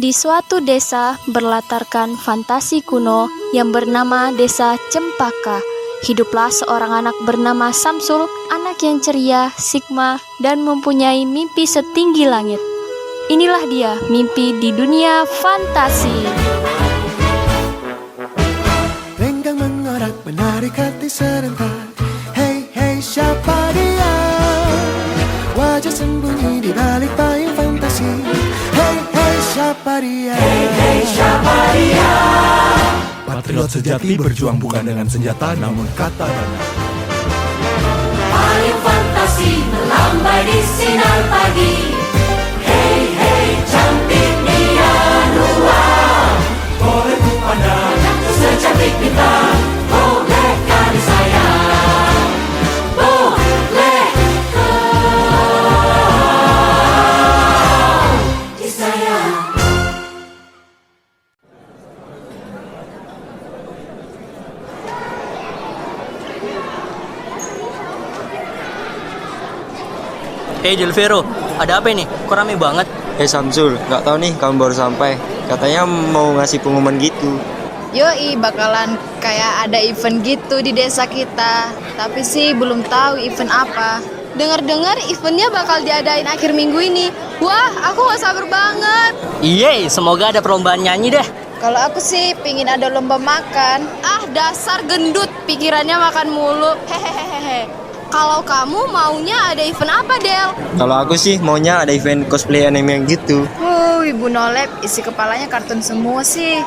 Di suatu desa berlatarkan fantasi kuno yang bernama Desa Cempaka, hiduplah seorang anak bernama Samsul, anak yang ceria, sigma, dan mempunyai mimpi setinggi langit. Inilah dia, mimpi di dunia fantasi. Lenggang mengorak menarik hati serentak. Hey hey siapa dia? Wajah sembunyi di balik payung fantasi. Hey hey siapa dia? Hey hey siapa dia? Patriot sejati berjuang bukan dengan senjata namun kata dana. Payung fantasi melambai di sinar pagi. Hey hey cantiknya ruang. Boleh ku pandang secantik bintang. Bolehkah disayang? Boleh kau disayang? Hey Delvero, ada apa ini? Kok rame banget? Samsul, nggak tahu nih kamu baru sampai. Katanya mau ngasih pengumuman gitu. Yoi, bakalan kayak ada event gitu di desa kita. Tapi sih belum tahu event apa. Dengar-dengar eventnya bakal diadain akhir minggu ini. Wah, aku gak sabar banget. Yeay, semoga ada perlombaan nyanyi deh. Kalau aku sih pingin ada lomba makan. Ah, dasar gendut, pikirannya makan mulu. Hehehehe. Kalau kamu maunya ada event apa, Del? Kalau aku sih maunya ada event cosplay anime yang gitu. Ibu Nolep, isi kepalanya kartun semua sih.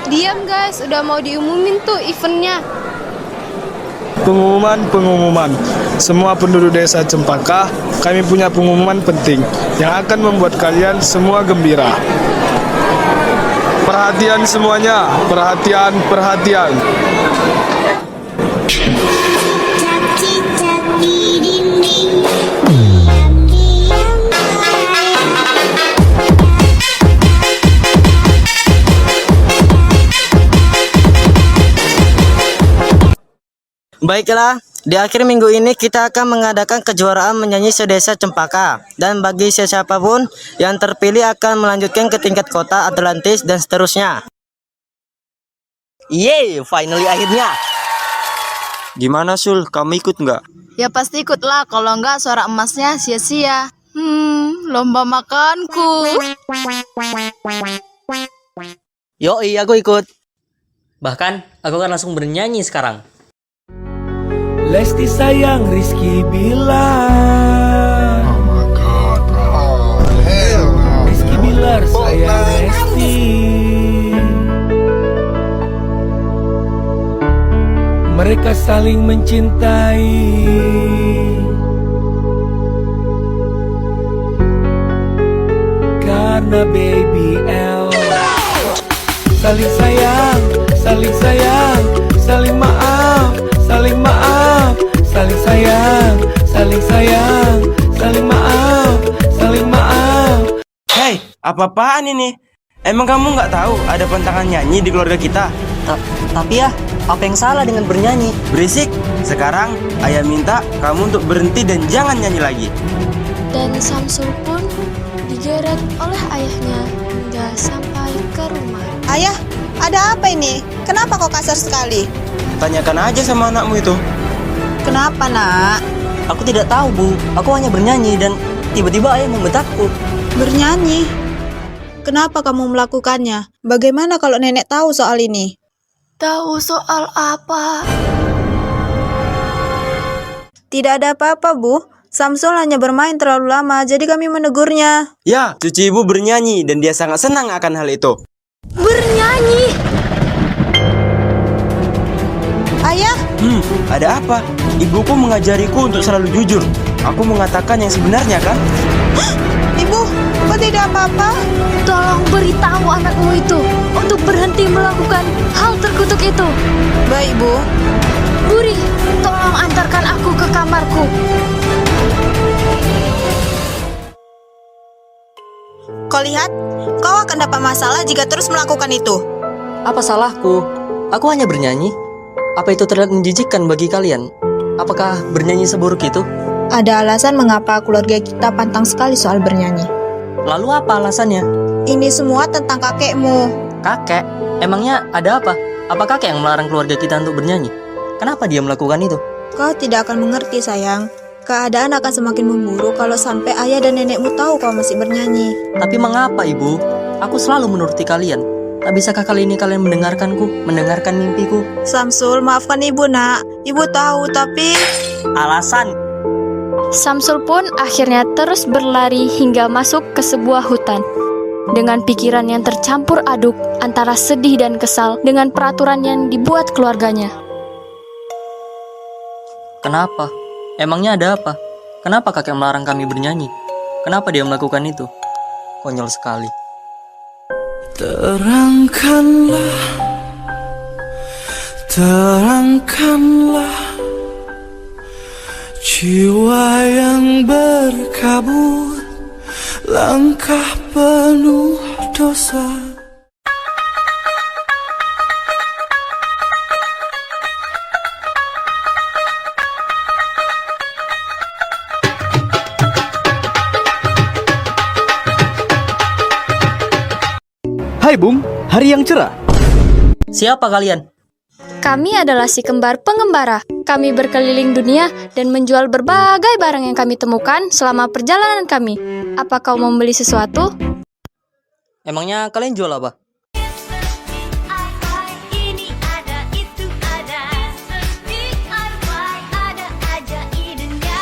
Diam guys, udah mau diumumin tuh eventnya. Pengumuman. Semua penduduk desa Cempaka, kami punya pengumuman penting yang akan membuat kalian semua gembira. Perhatian semuanya, perhatian. Baiklah, di akhir minggu ini kita akan mengadakan kejuaraan menyanyi sedesa Cempaka. Dan bagi siapapun yang terpilih akan melanjutkan ke tingkat kota, Atlantis, dan seterusnya. Yeay, finally akhirnya. Gimana Sul, kamu ikut nggak? Ya pasti ikut lah, kalau enggak suara emasnya sia-sia. Lomba makanku. Yoi, aku ikut. Bahkan, aku akan langsung bernyanyi sekarang. Lesti sayang Rizky Bilar. Oh my god, bro. Hell no. Rizky Bilar sayang Lesti. Mereka saling mencintai. Karena baby L. Saling sayang, saling sayang, saling maaf, saling maaf, saling sayang, saling sayang, saling maaf, saling maaf. Hei, apa-apaan ini? Emang kamu nggak tahu ada pantangan nyanyi di keluarga kita? Tapi ya, apa yang salah dengan bernyanyi? Berisik. Sekarang ayah minta kamu untuk berhenti dan jangan nyanyi lagi. Dan Samsul pun digeret oleh ayahnya hingga sampai ke rumah. Ayah, ada apa ini? Kenapa kau kasar sekali? Tanyakan aja sama anakmu itu. Kenapa, Nak? Aku tidak tahu, Bu. Aku hanya bernyanyi dan tiba-tiba ayah membentakku. Bernyanyi? Kenapa kamu melakukannya? Bagaimana kalau nenek tahu soal ini? Tahu soal apa? Tidak ada apa-apa, Bu. Samsul hanya bermain terlalu lama, jadi kami menegurnya. Ya, cucu ibu bernyanyi dan dia sangat senang akan hal itu. Bernyanyi? Ayah, Ada apa? Ibuku mengajariku untuk selalu jujur. Aku mengatakan yang sebenarnya kan? Ibu, kok tidak apa-apa? Tolong beritahu anakmu itu untuk berhenti melakukan hal terkutuk itu. Baik, Bu. Buri, tolong antarkan aku ke kamarku. Kau lihat, kau akan dapat masalah jika terus melakukan itu. Apa salahku? Aku hanya bernyanyi. Apa itu terlihat menjijikkan bagi kalian? Apakah bernyanyi seburuk itu? Ada alasan mengapa keluarga kita pantang sekali soal bernyanyi. Lalu apa alasannya? Ini semua tentang kakekmu. Kakek? Emangnya ada apa? Apa kakek yang melarang keluarga kita untuk bernyanyi? Kenapa dia melakukan itu? Kau tidak akan mengerti, sayang. Keadaan akan semakin memburuk kalau sampai ayah dan nenekmu tahu kau masih bernyanyi. Tapi mengapa, Ibu? Aku selalu menuruti kalian. Tak bisakah kali ini kalian mendengarkanku, mendengarkan mimpiku? Samsul, maafkan ibu, nak. Ibu tahu, tapi... Alasan? Samsul pun akhirnya terus berlari hingga masuk ke sebuah hutan. Dengan pikiran yang tercampur aduk antara sedih dan kesal dengan peraturan yang dibuat keluarganya. Kenapa? Emangnya ada apa? Kenapa kakek melarang kami bernyanyi? Kenapa dia melakukan itu? Konyol sekali. Terangkanlah, terangkanlah jiwa yang berkabut, langkah penuh dosa. Hai Bung, hari yang cerah. Siapa kalian? Kami adalah si kembar pengembara. Kami berkeliling dunia dan menjual berbagai barang yang kami temukan selama perjalanan kami. Apa kau mau membeli sesuatu? Emangnya kalian jual apa? Ini ada, itu ada. DIY ada aja idenya.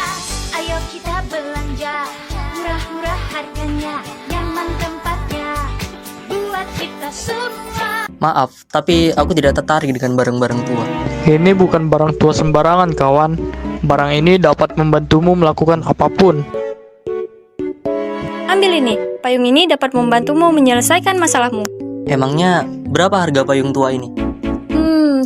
Ayo kita belanja, murah-murah harganya, nyaman tempatnya, buat kita semua. Maaf, tapi aku tidak tertarik dengan barang-barang tua. Ini bukan barang tua sembarangan, kawan. Barang ini dapat membantumu melakukan apapun. Ambil ini. Payung ini dapat membantumu menyelesaikan masalahmu. Emangnya berapa harga payung tua ini?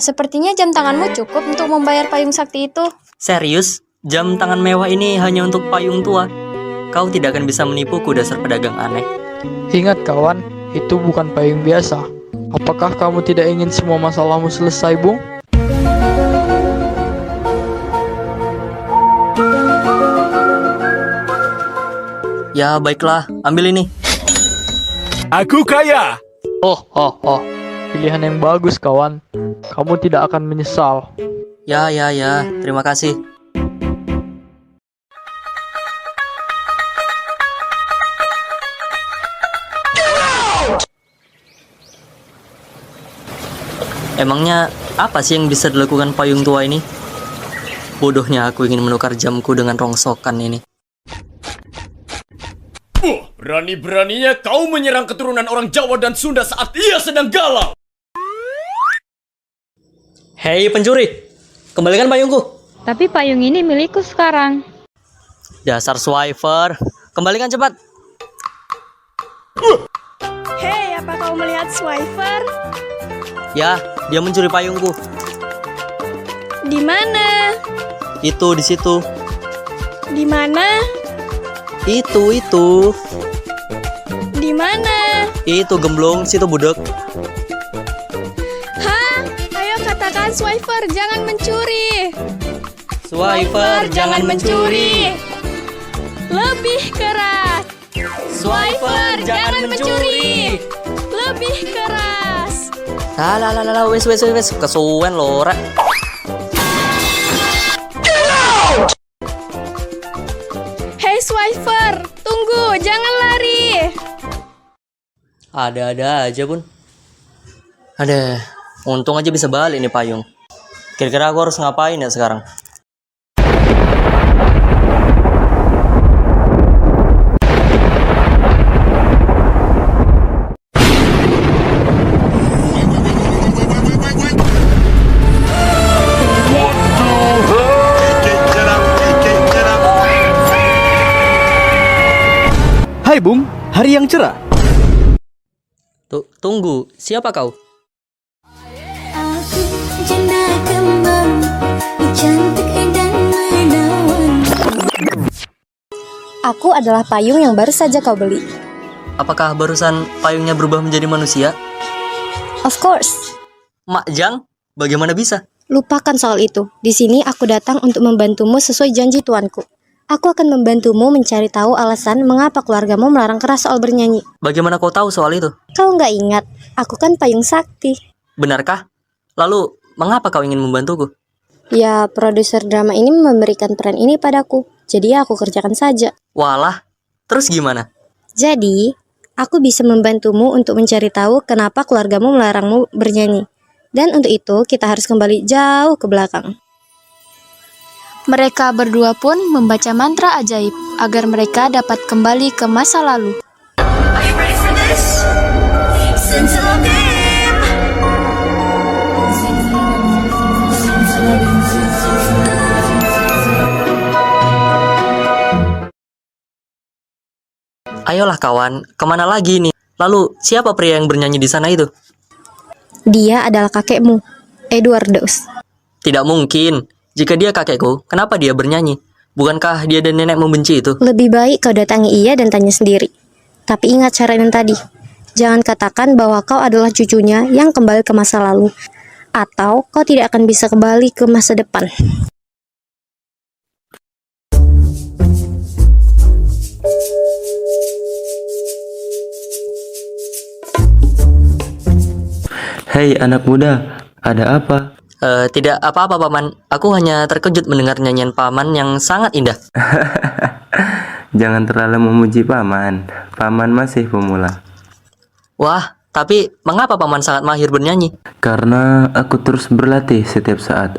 Sepertinya jam tanganmu cukup untuk membayar payung sakti itu. Serius? Jam tangan mewah ini hanya untuk payung tua? Kau tidak akan bisa menipuku, dasar pedagang aneh. Ingat kawan, itu bukan payung biasa. Apakah kamu tidak ingin semua masalahmu selesai, Bung? Ya baiklah, ambil ini. Aku kaya. Oh. Pilihan yang bagus, kawan. Kamu tidak akan menyesal. Ya, terima kasih. Emangnya apa sih yang bisa dilakukan payung tua ini? Bodohnya aku ingin menukar jamku dengan rongsokan ini. Berani-beraninya kau menyerang keturunan orang Jawa dan Sunda saat ia sedang galau. Hei pencuri, kembalikan payungku. Tapi payung ini milikku sekarang. Dasar swiper, kembalikan cepat. Hei, apa kau melihat swiper? Ya, dia mencuri payungku. Di mana? Itu di situ. Di mana? Itu. Di mana? Itu gemblong, situ budek. Hah? Ayo katakan swiper, jangan mencuri. Swiper, jangan mencuri. Lebih keras. Swiper, jangan mencuri. Lebih keras. Wes, kesuwen lho, rek. Hei swiper, tunggu, jangan lari. Ada-ada aja, Bun. Ada, untung aja bisa balik nih payung. Kira-kira aku harus ngapain ya sekarang? Hai Bung, hari yang cerah. Tunggu, siapa kau? Aku janda kembang, cantik dan menawan. Aku adalah payung yang baru saja kau beli. Apakah barusan payungnya berubah menjadi manusia? Of course. Mak Jang, bagaimana bisa? Lupakan soal itu. Di sini aku datang untuk membantumu sesuai janji tuanku. Aku akan membantumu mencari tahu alasan mengapa keluargamu melarang keras soal bernyanyi. Bagaimana kau tahu soal itu? Kau nggak ingat? Aku kan payung sakti. Benarkah? Lalu, mengapa kau ingin membantuku? Ya, produser drama ini memberikan peran ini padaku. Jadi aku kerjakan saja. Walah, terus gimana? Jadi, aku bisa membantumu untuk mencari tahu kenapa keluargamu melarangmu bernyanyi. Dan untuk itu, kita harus kembali jauh ke belakang. Mereka berdua pun membaca mantra ajaib agar mereka dapat kembali ke masa lalu. Are you ready for this? Sensible game. Ayolah kawan, kemana lagi nih? Lalu, siapa pria yang bernyanyi di sana itu? Dia adalah kakekmu, Eduardos. Tidak mungkin. Jika dia kakekku, kenapa dia bernyanyi? Bukankah dia dan nenek membenci itu? Lebih baik kau datangi ia dan tanya sendiri. Tapi ingat syarat yang tadi. Jangan katakan bahwa kau adalah cucunya yang kembali ke masa lalu. Atau kau tidak akan bisa kembali ke masa depan. Hei anak muda, ada apa? Tidak apa-apa paman. Aku hanya terkejut mendengar nyanyian paman yang sangat indah. Jangan terlalu memuji paman. Paman masih pemula. Wah, tapi mengapa paman sangat mahir bernyanyi? Karena aku terus berlatih setiap saat.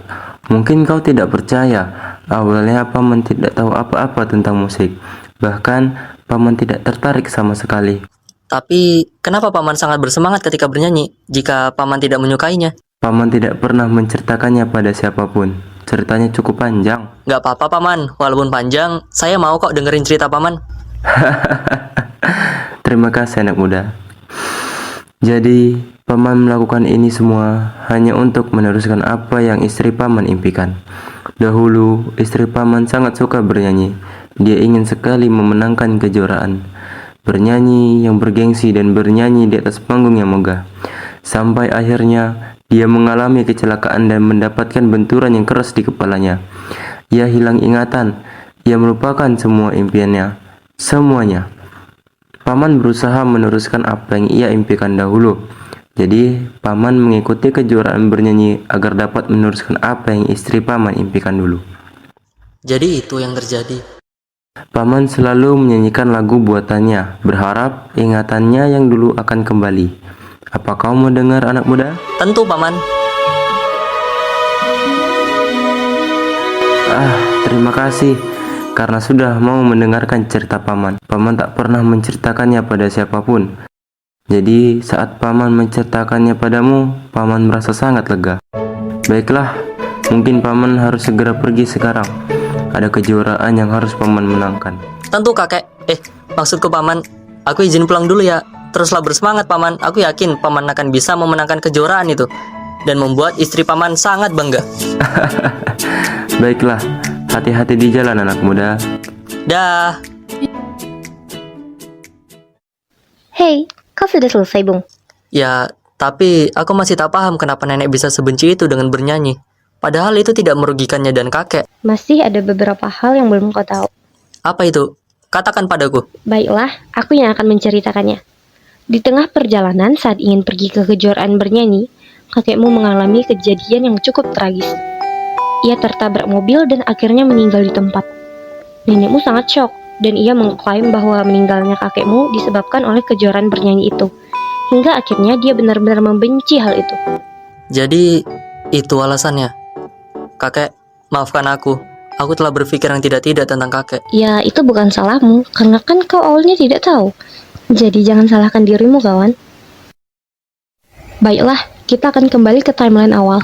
Mungkin kau tidak percaya. Awalnya paman tidak tahu apa-apa tentang musik. Bahkan paman tidak tertarik sama sekali. Tapi kenapa paman sangat bersemangat ketika bernyanyi jika paman tidak menyukainya? Paman tidak pernah menceritakannya pada siapapun. Ceritanya cukup panjang. Gak apa-apa paman, walaupun panjang, saya mau kok dengerin cerita paman. Terima kasih anak muda. Jadi, paman melakukan ini semua hanya untuk meneruskan apa yang istri paman impikan. Dahulu, istri paman sangat suka bernyanyi. Dia ingin sekali memenangkan kejuaraan. Bernyanyi yang bergengsi dan bernyanyi di atas panggung yang megah. Sampai akhirnya dia mengalami kecelakaan dan mendapatkan benturan yang keras di kepalanya. Ia hilang ingatan. Ia melupakan semua impiannya. Semuanya. Paman berusaha meneruskan apa yang ia impikan dahulu. Jadi, paman mengikuti kejuaraan bernyanyi agar dapat meneruskan apa yang istri paman impikan dulu. Jadi itu yang terjadi. Paman selalu menyanyikan lagu buatannya, berharap ingatannya yang dulu akan kembali. Apa kau mau dengar anak muda? Tentu paman. Terima kasih karena sudah mau mendengarkan cerita paman. Paman tak pernah menceritakannya pada siapapun. Jadi saat paman menceritakannya padamu, paman merasa sangat lega. Baiklah, mungkin paman harus segera pergi sekarang. Ada kejuaraan yang harus paman menangkan. Tentu kakek. Maksudku paman, aku izin pulang dulu ya. Teruslah bersemangat paman. Aku yakin paman akan bisa memenangkan kejuaraan itu dan membuat istri paman sangat bangga. Baiklah, hati-hati di jalan anak muda. Dah. Hei, kau sudah selesai, Bung? Ya, tapi aku masih tak paham kenapa nenek bisa sebenci itu dengan bernyanyi. Padahal itu tidak merugikannya dan kakek. Masih ada beberapa hal yang belum kau tahu. Apa itu? Katakan padaku. Baiklah, aku yang akan menceritakannya. Di tengah perjalanan saat ingin pergi ke kejuaraan bernyanyi, kakekmu mengalami kejadian yang cukup tragis. Ia tertabrak mobil dan akhirnya meninggal di tempat. Nenekmu sangat syok dan ia mengklaim bahwa meninggalnya kakekmu disebabkan oleh kejuaraan bernyanyi itu. Hingga akhirnya dia benar-benar membenci hal itu. Jadi, itu alasannya. Kakek, maafkan aku. Aku telah berpikir yang tidak-tidak tentang kakek. Ya, itu bukan salahmu, karena kan kau awalnya tidak tahu. Jadi jangan salahkan dirimu, kawan. Baiklah, kita akan kembali ke timeline awal.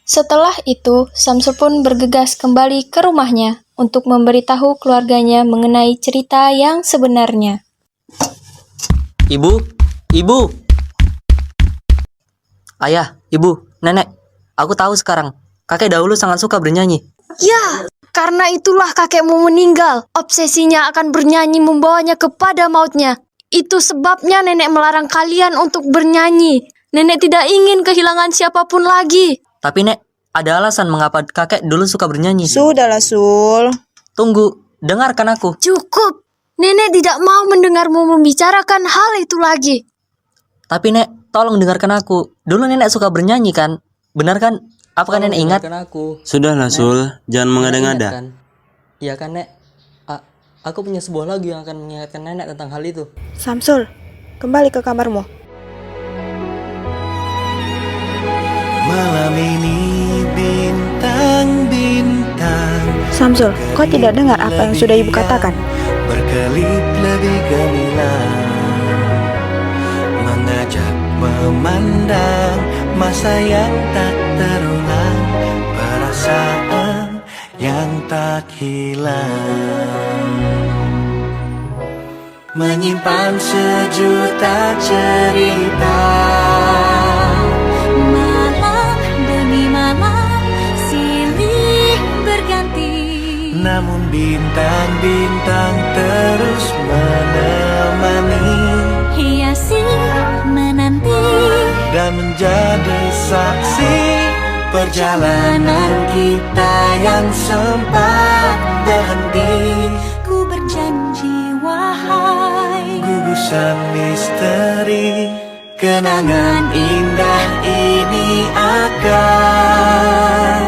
Setelah itu, Samsul pun bergegas kembali ke rumahnya untuk memberitahu keluarganya mengenai cerita yang sebenarnya. Ibu, ayah, ibu, nenek, aku tahu sekarang. Kakek dahulu sangat suka bernyanyi. Ya, karena itulah kakekmu meninggal. Obsesinya akan bernyanyi membawanya kepada mautnya. Itu sebabnya nenek melarang kalian untuk bernyanyi. Nenek tidak ingin kehilangan siapapun lagi. Tapi Nek, ada alasan mengapa kakek dulu suka bernyanyi. Sudahlah, Sul. Tunggu, dengarkan aku. Cukup. Nenek tidak mau mendengarmu membicarakan hal itu lagi. Tapi Nek, tolong dengarkan aku. Dulu Nenek suka bernyanyi kan? Benar kan? Apakah Nenek ingat? Sudahlah Sul, jangan mengada-ngada. Iya kan Nek? Aku punya sebuah lagu yang akan mengingatkan Nenek tentang hal itu. Samsul, kembali ke kamarmu. Malam ini bintang-bintang Samsul, kau tidak dengar apa yang sudah ibu katakan? berkelip lebih gemilang, mengajak memandang masa yang tak terulang, perasaan yang tak hilang, menyimpan sejuta cerita. Malam demi malam silih berganti, Namun bintang-bintang terus menemani, hiasi menanti dan menjadi saksi perjalanan kita yang sempat berhenti. ku berjanji wahai Gugusan misteri, kenangan indah ini akan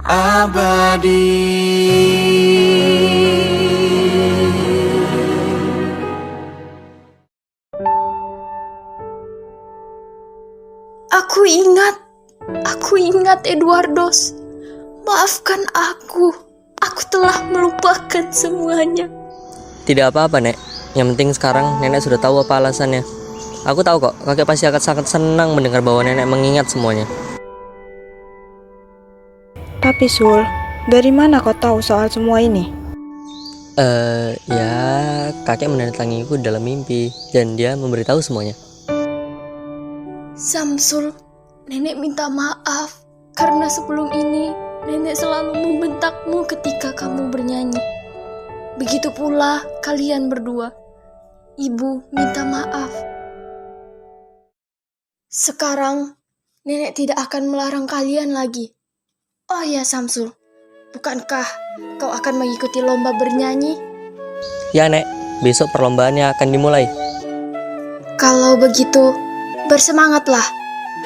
abadi. Aku ingat Eduardos. Maafkan aku. Aku telah melupakan semuanya. Tidak apa-apa Nek. Yang penting sekarang Nenek sudah tahu apa alasannya. Aku tahu kok, kakek pasti akan sangat senang mendengar bahwa Nenek mengingat semuanya. Tapi Sul, dari mana kau tahu soal semua ini? Ya kakek mendatangiku dalam mimpi dan dia memberitahu semuanya. Samsul, Nenek minta maaf karena sebelum ini Nenek selalu membentakmu ketika kamu bernyanyi. Begitu pula kalian berdua. Ibu minta maaf. Sekarang Nenek tidak akan melarang kalian lagi. Oh ya Samsul, bukankah kau akan mengikuti lomba bernyanyi? Ya Nek, besok perlombaannya akan dimulai. Kalau begitu, bersemangatlah.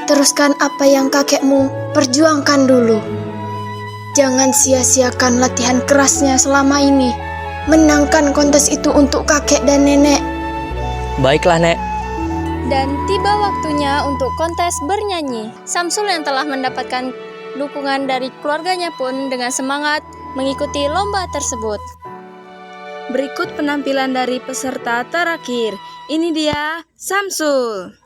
Teruskan apa yang kakekmu perjuangkan dulu. Jangan sia-siakan latihan kerasnya selama ini. Menangkan kontes itu untuk kakek dan nenek. Baiklah Nek. Dan tiba waktunya untuk kontes bernyanyi. Samsul yang telah mendapatkan dukungan dari keluarganya pun dengan semangat mengikuti lomba tersebut. Berikut penampilan dari peserta terakhir. Ini dia Samsul.